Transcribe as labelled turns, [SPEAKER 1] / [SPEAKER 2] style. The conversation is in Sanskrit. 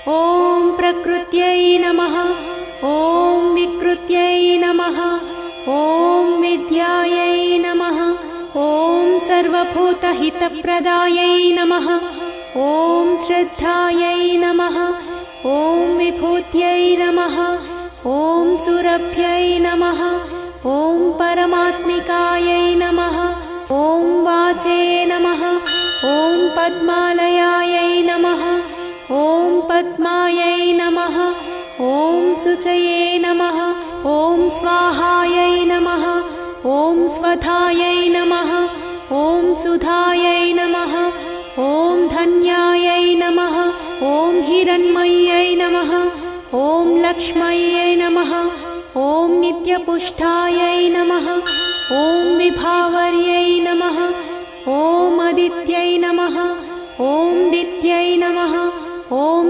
[SPEAKER 1] ॐ प्रकृत्यै नमः। ॐ विकृत्यै नमः। ॐ विद्यायै नमः। ॐ सर्वभूतहितप्रदायै नमः। ॐ श्रद्धायै नमः। ॐ विभूत्यै नमः। ॐ सुरभ्यै नमः। ॐ परमात्मिकायै नमः। ॐ वाचे नमः। ॐ पद्मालयायै नमः। ॐ पद्मायै नमः। ॐ शुचये नमः। ॐ स्वाहायै नमः। ॐ स्वधायै नमः। ॐ सुधायै नमः। ॐ धन्यायै नमः। ॐ हिरण्मय्यै नमः। ॐ लक्ष्म्यै नमः। ॐ नित्यपुष्टायै नमः। ॐ विभावर्यै नमः। ॐ अदित्यै नमः। ॐ दित्यै नमः। ॐ